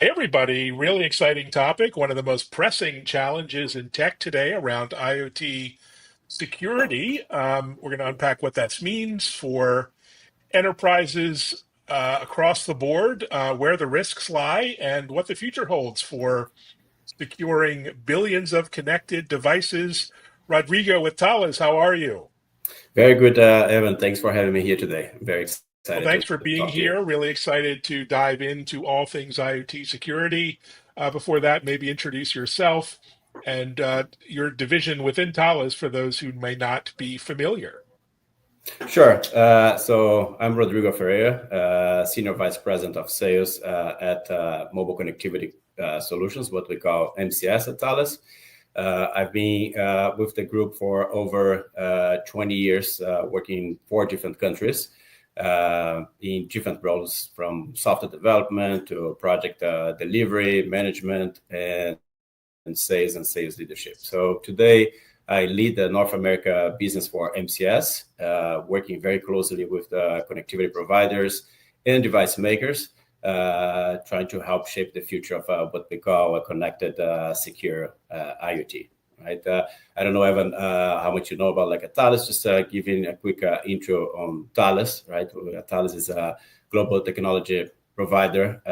Hey, everybody. Really exciting topic. One of the most pressing challenges in tech today around IoT security. We're going to unpack what that means for enterprises across the board, where the risks lie, and what the future holds for securing billions of connected devices. Rodrigo with Talis, how are you? Very good, Evan. Thanks for having me here today. I'm very Well, excited thanks to for being talk to you. here. Really excited to dive into all things IoT security. Before that, maybe introduce yourself and your division within Talis for those who may not be familiar. Sure. So I'm Rodrigo Ferreira, Senior Vice President of Sales at Mobile Connectivity Solutions, what we call MCS at Thales. I've been with the group for over 20 years, working in 4 different countries in different roles, from software development to project delivery, management, and sales leadership. So today, I lead the North America business for MCS, working very closely with the connectivity providers and device makers, trying to help shape the future of what we call a connected, secure IoT. Right? I don't know, Evan, how much you know about like a Thales. Just giving a quick intro on Thales. Right? Thales is a global technology provider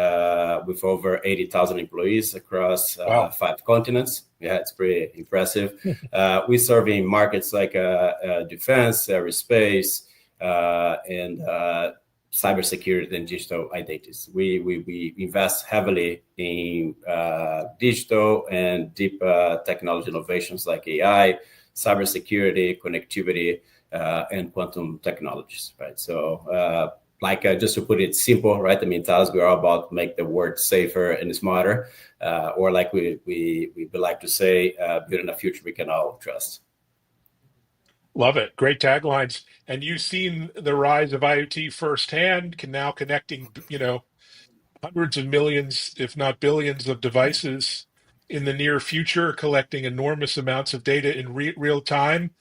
with over 80,000 employees across Wow. 5 continents. Yeah, it's pretty impressive. We serve in markets like defense, aerospace, and cybersecurity and digital identities. We invest heavily in digital and deep technology innovations like AI, cybersecurity, connectivity, and quantum technologies. Right. So just to put it simple, right? I mean, Thales, we're all about make the world safer and smarter, or like we like to say, building a future we can all trust. Love it. Great taglines. And you've seen the rise of IoT firsthand, can now connecting, hundreds of millions, if not billions, of devices in the near future, collecting enormous amounts of data in real time.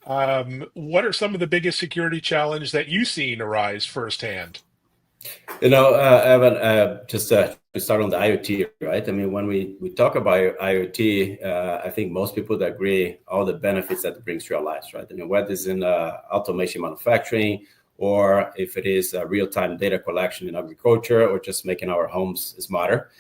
What are some of the biggest security challenges that you've seen arise firsthand? Evan, just to start on the IoT, right? I mean, when we talk about IoT, I think most people would agree all the benefits that it brings to our lives, right? I mean, whether it's in automation manufacturing, or if it is real-time data collection in agriculture, or just making our homes smarter.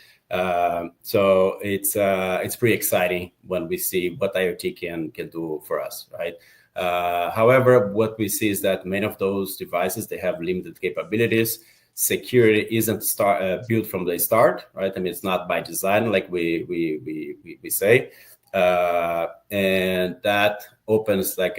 So it's pretty exciting when we see what IoT can do for us, right? However, what we see is that many of those devices, they have limited capabilities. Security isn't built from the start, right? I mean, it's not by design, like we say, and that opens like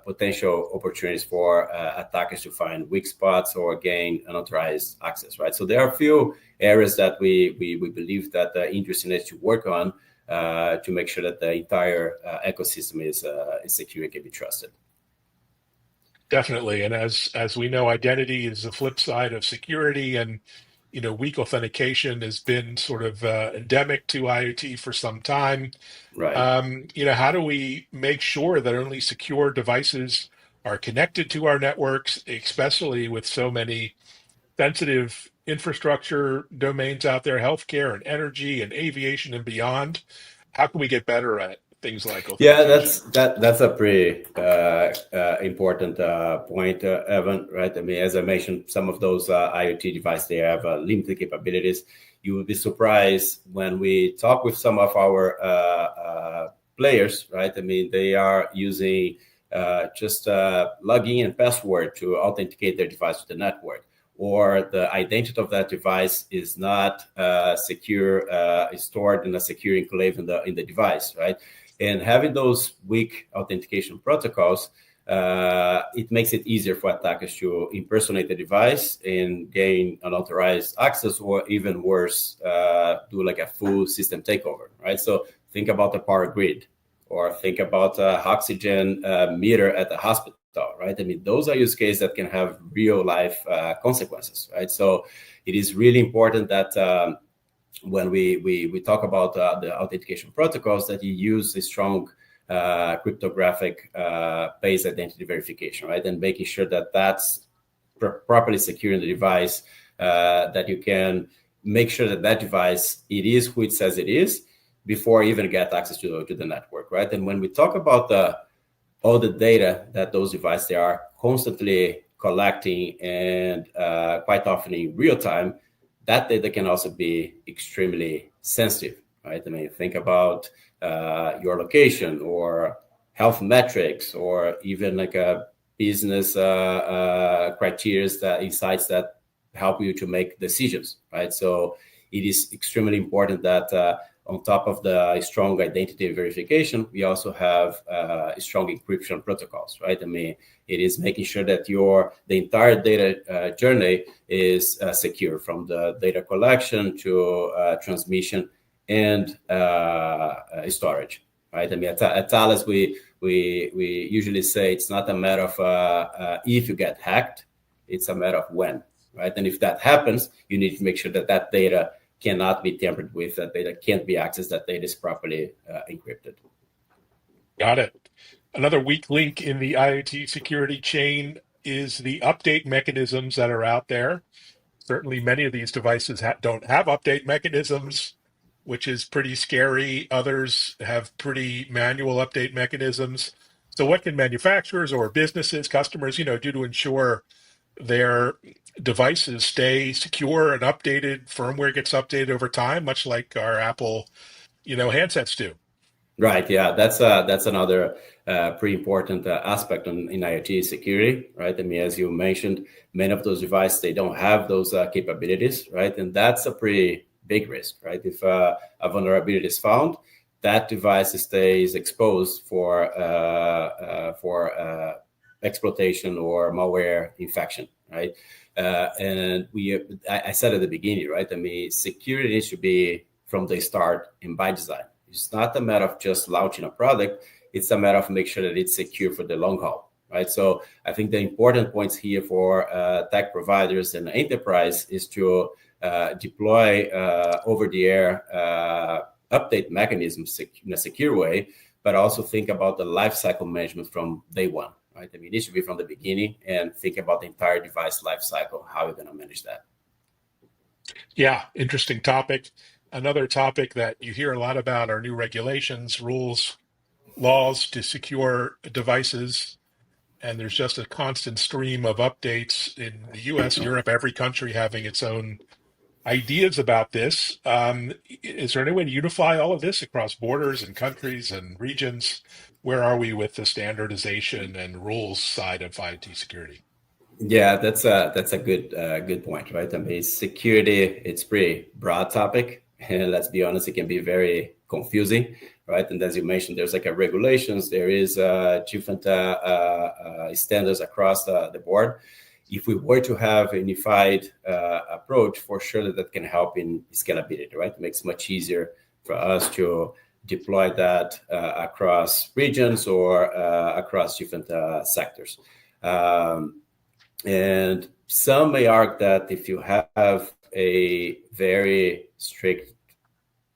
potential opportunities for attackers to find weak spots or gain unauthorized access, right? So there are a few areas that we believe that the industry needs to work on to make sure that the entire ecosystem is secure and can be trusted. Definitely. And as we know, identity is the flip side of security, and weak authentication has been sort of endemic to IoT for some time. Right. How do we make sure that only secure devices are connected to our networks, especially with so many sensitive infrastructure domains out there, healthcare and energy and aviation and beyond? How can we get better at things like Yeah, authentication? that's a pretty important point, Evan. Right? I mean, as I mentioned, some of those IoT devices, they have limited capabilities. You will be surprised when we talk with some of our players. Right? I mean, they are using just login and password to authenticate their device to the network, or the identity of that device is not secure, is stored in a secure enclave in the device, right? And having those weak authentication protocols, it makes it easier for attackers to impersonate the device and gain unauthorized access, or even worse, do like a full system takeover, right? So think about the power grid, or think about oxygen meter at the hospital, right? I mean, those are use cases that can have real life consequences, right? So it is really important that when we talk about the authentication protocols, that you use a strong cryptographic based identity verification, right? And making sure that that's properly secure in the device, that you can make sure that that device, it is who it says it is before even get access to the network, right? And when we talk about all the data that those devices they are constantly collecting and quite often in real time, that data can also be extremely sensitive, right? I mean, think about your location or health metrics or even like a business criteria, that insights that help you to make decisions, right? So it is extremely important that on top of the strong identity verification, we also have strong encryption protocols, right? I mean, it is making sure that the entire data journey is secure, from the data collection to transmission and storage, right? I mean, at Talis, we usually say it's not a matter of if you get hacked, it's a matter of when, right? And if that happens, you need to make sure that that data cannot be tampered with, that data can't be accessed, that data is properly encrypted. Got it. Another weak link in the IoT security chain is the update mechanisms that are out there. Certainly, many of these devices don't have update mechanisms, which is pretty scary. Others have pretty manual update mechanisms. So, what can manufacturers or businesses, customers, do to ensure their devices stay secure and updated? Firmware gets updated over time, much like our Apple, handsets do. Right. Yeah, that's another pretty important aspect in IoT security, right? I mean, as you mentioned, many of those devices they don't have those capabilities, right? And that's a pretty big risk, right? If a vulnerability is found, that device stays exposed for exploitation or malware infection, right? And I said at the beginning, right? I mean, security needs to be from the start and by design. It's not a matter of just launching a product. It's a matter of make sure that it's secure for the long haul, right? So I think the important points here for tech providers and enterprise is to deploy over-the-air update mechanisms in a secure way, but also think about the lifecycle management from day one, right? I mean, it should be from the beginning and think about the entire device lifecycle, how you're going to manage that. Yeah, interesting topic. Another topic that you hear a lot about are new regulations, rules, laws to secure devices. And there's just a constant stream of updates in the US, Europe, every country having its own ideas about this. Is there any way to unify all of this across borders and countries and regions? Where are we with the standardization and rules side of IoT security? Yeah, that's a good point, right? I mean, security, it's pretty broad topic, and let's be honest, it can be very confusing, right? And as you mentioned, there's like a regulations, there is different standards across the board. If we were to have a unified approach, for sure that can help in scalability, right? It makes it much easier for us to deploy that across regions or across different sectors. And some may argue that if you have a very strict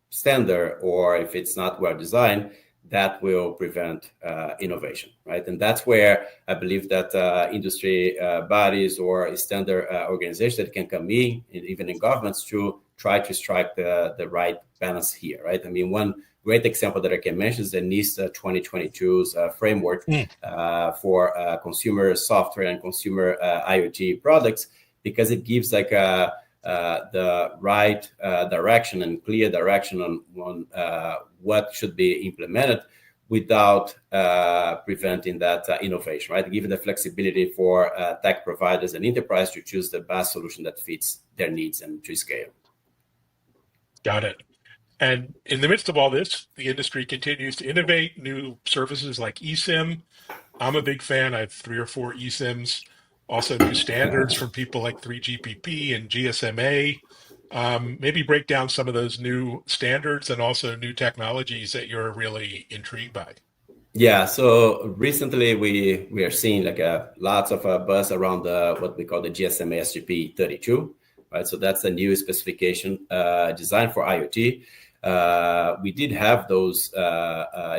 standard or if it's not well designed, that will prevent innovation, right? And that's where I believe that industry bodies or standard organizations that can come in, even in governments, to try to strike the right balance here, right? I mean, one great example that I can mention is the NIST 2022's framework for consumer software and consumer IoT products, because it gives like the right direction and clear direction on what should be implemented without preventing that innovation, right? Giving the flexibility for tech providers and enterprise to choose the best solution that fits their needs and to scale. Got it. And in the midst of all this, the industry continues to innovate new services like eSIM. I'm a big fan. I have 3 or 4 eSIMs. Also, new standards from people like 3GPP and GSMA. Maybe break down some of those new standards and also new technologies that you're really intrigued by. Yeah, so recently we are seeing like lots of buzz around what we call the GSMA SGP 32, right? So that's a new specification designed for IoT. We did have those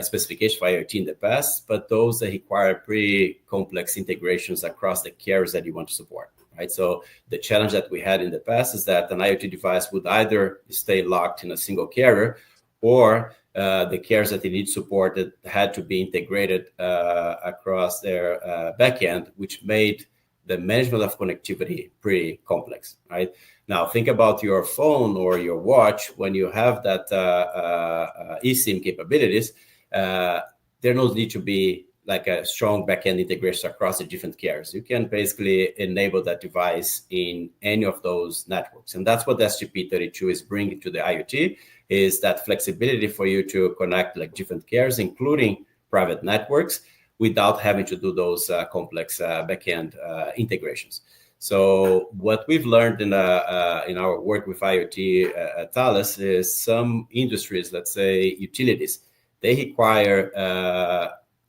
specifications for IoT in the past, but those that require pretty complex integrations across the carriers that you want to support, right? So the challenge that we had in the past is that an IoT device would either stay locked in a single carrier, or the carriers that it needs supported had to be integrated across their backend, which made the management of connectivity pretty complex, right? Now, think about your phone or your watch. When you have that eSIM capabilities, there no need to be like a strong backend integration across the different carriers. You can basically enable that device in any of those networks. And that's what SGP32 is bringing to the IoT, is that flexibility for you to connect like different carriers, including private networks, without having to do those complex backend integrations. So what we've learned in our work with IoT at Talis is some industries, let's say utilities, they require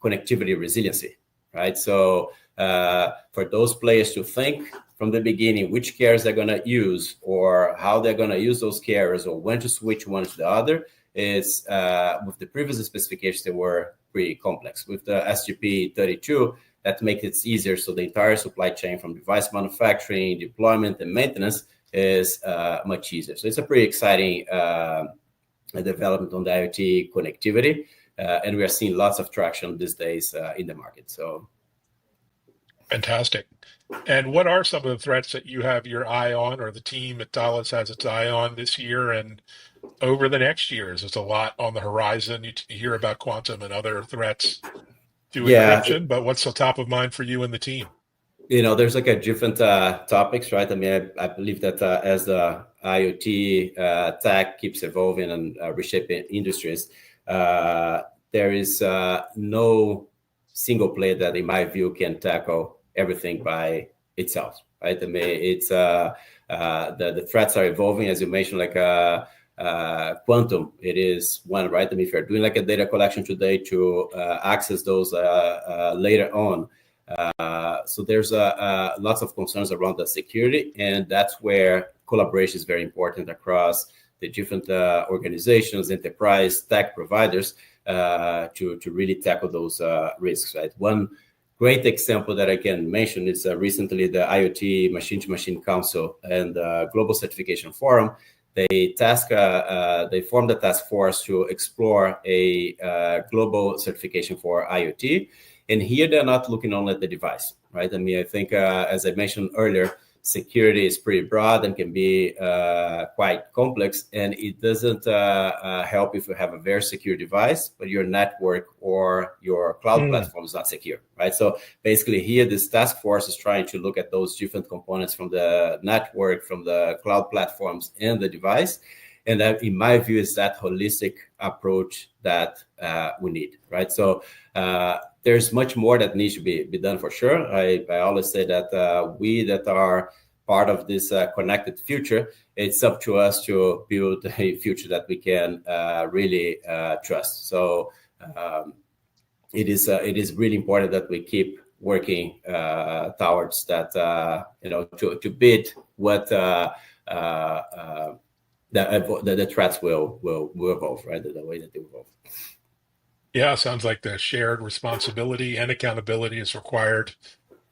connectivity resiliency, right? So for those players to think from the beginning which carriers they're going to use, or how they're going to use those carriers, or when to switch one to the other, is with the previous specifications, they were pretty complex. With the SGP32, that makes it easier. So the entire supply chain from device manufacturing, deployment, and maintenance is much easier. So it's a pretty exciting development on the IoT connectivity. And we are seeing lots of traction these days in the market. So fantastic. And what are some of the threats that you have your eye on, or the team at Talis has its eye on this year and over the next years? There's a lot on the horizon. You hear about quantum and other threats to encryption, but what's the top of mind for you and the team? You know, there's like a different topics, right? I mean, I believe that as the IoT tech keeps evolving and reshaping industries, there is no single player that, in my view, can tackle everything by itself, right? I mean, it's the threats are evolving, as you mentioned, like quantum. It is one, right? I mean, if you're doing like a data collection today to access those later on. So there's lots of concerns around the security, and that's where collaboration is very important across the different organizations, enterprise tech providers, to really tackle those risks, right? One great example that I can mention is recently the IoT Machine-to-Machine Council and Global Certification Forum. They formed a task force to explore a global certification for IoT. And here they're not looking only at the device, right? I mean, I think, as I mentioned earlier, security is pretty broad and can be quite complex, and it doesn't help if you have a very secure device, but your network or your cloud platform is not secure, right? So basically here, this task force is trying to look at those different components from the network, from the cloud platforms and the device. And that, in my view, is that holistic approach that we need, right? So there's much more that needs to be done for sure. I always say that we that are part of this connected future, it's up to us to build a future that we can really trust. So it is really important that we keep working towards that, to bid what the threats will evolve, right? The way that they evolve. Yeah, sounds like the shared responsibility and accountability is required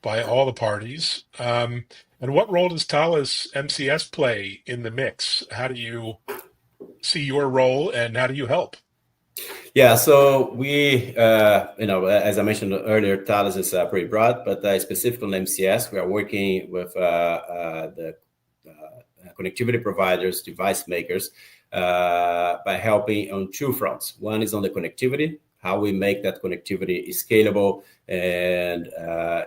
by all the parties. And what role does Talis MCS play in the mix? How do you see your role, and how do you help? Yeah, so we, as I mentioned earlier, Talis is pretty broad, but specifically on MCS, we are working with the connectivity providers, device makers, by helping on two fronts. One is on the connectivity, how we make that connectivity scalable and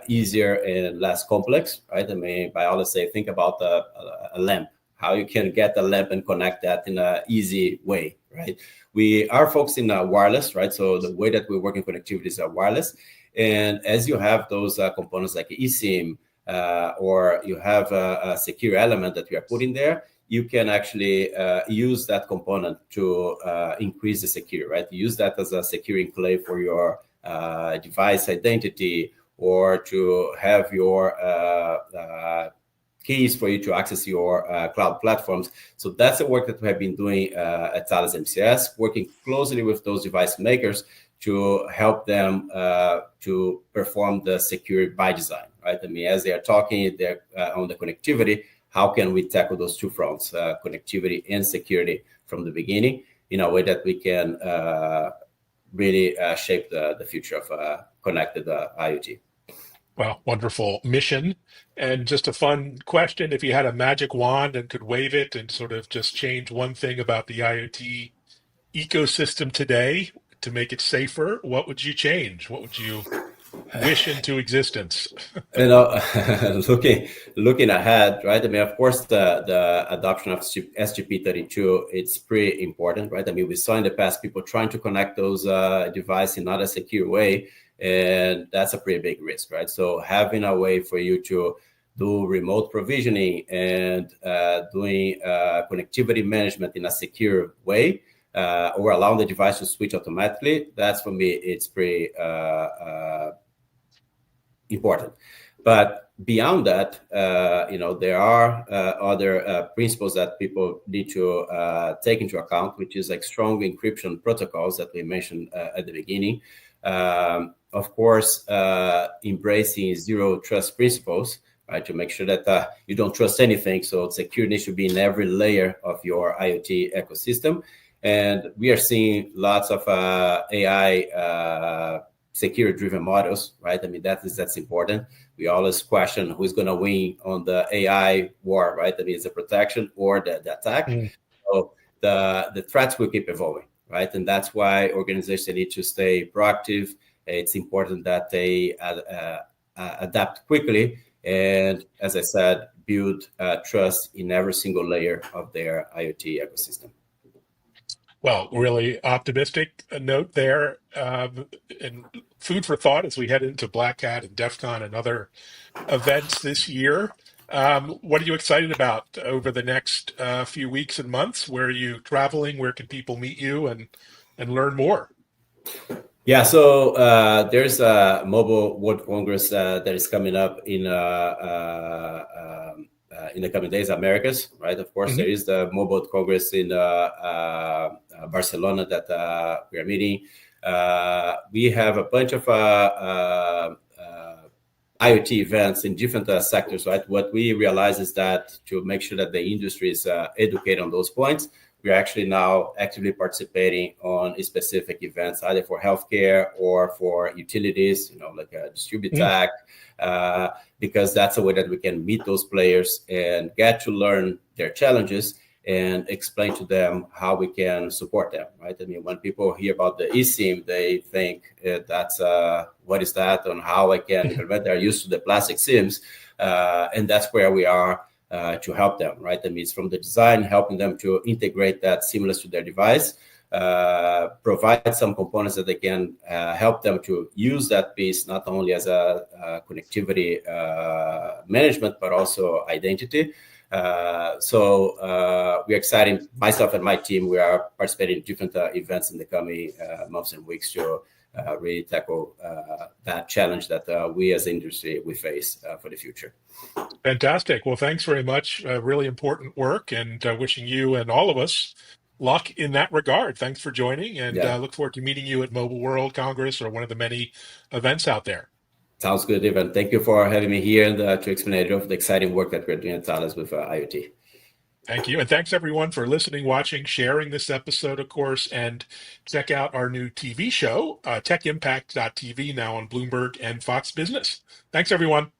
easier and less complex, right? I mean, I always say, think about a lamp, how you can get a lamp and connect that in an easy way, right? We are focusing on wireless, right? So the way that we work in connectivity is wireless. And as you have those components like eSIM, or you have a secure element that you are putting there, you can actually use that component to increase the security, right? Use that as a secure enclave for your device identity, or to have your keys for you to access your cloud platforms. So that's the work that we have been doing at Talis MCS, working closely with those device makers to help them to perform the security by design, right? I mean, as they are talking, they're on the connectivity. How can we tackle those two fronts, connectivity and security, from the beginning, in a way that we can really shape the future of connected IoT? Well, wonderful mission. And just a fun question. If you had a magic wand and could wave it and sort of just change one thing about the IoT ecosystem today to make it safer, what would you change? What would you wish into existence? You know, looking ahead, right? I mean, of course, the adoption of SGP32, it's pretty important, right? I mean, we saw in the past people trying to connect those devices in not a secure way, and that's a pretty big risk, right? So having a way for you to do remote provisioning and doing connectivity management in a secure way, or allowing the device to switch automatically, that's, for me, it's pretty important. But beyond that, there are other principles that people need to take into account, which is like strong encryption protocols that we mentioned at the beginning. Of course, embracing zero trust principles, right, to make sure that you don't trust anything. So security should be in every layer of your IoT ecosystem. And we are seeing lots of AI security-driven models, right? I mean, that's important. We always question who's going to win on the AI war, right? I mean, it's the protection or the attack. So the threats will keep evolving, right? And that's why organizations need to stay proactive. It's important that they adapt quickly. And as I said, build trust in every single layer of their IoT ecosystem. Well, really optimistic note there, and food for thought as we head into Black Hat and DEF CON and other events this year. What are you excited about over the next few weeks and months? Where are you traveling? Where can people meet you and learn more? Yeah, so there's a Mobile World Congress that is coming up in the coming days, Americas, right? Of course, there is the Mobile Congress in Barcelona that we are meeting. We have a bunch of IoT events in different sectors, right? What we realize is that to make sure that the industry is educated on those points, we're actually now actively participating on specific events, either for healthcare or for utilities, like Distributech, because that's a way that we can meet those players and get to learn their challenges and explain to them how we can support them, right? I mean, when people hear about the eSIM, they think that's what is that and how I can implement. They're used to the plastic SIMs, and that's where we are to help them, right? I mean, it's from the design, helping them to integrate that seamless to their device, provide some components that they can help them to use that piece not only as a connectivity management, but also identity. So we're excited. Myself and my team, we are participating in different events in the coming months and weeks to really tackle that challenge that we as industry, we face for the future. Fantastic. Well, thanks very much. Really important work, and wishing you and all of us luck in that regard. Thanks for joining, and look forward to meeting you at Mobile World Congress or one of the many events out there. Sounds good, Ivan. Thank you for having me here and to explain the exciting work that we're doing at Talis with IoT. Thank you. And thanks everyone for listening, watching, sharing this episode, of course, and check out our new TV show, TechImpact.tv, now on Bloomberg and Fox Business. Thanks, everyone.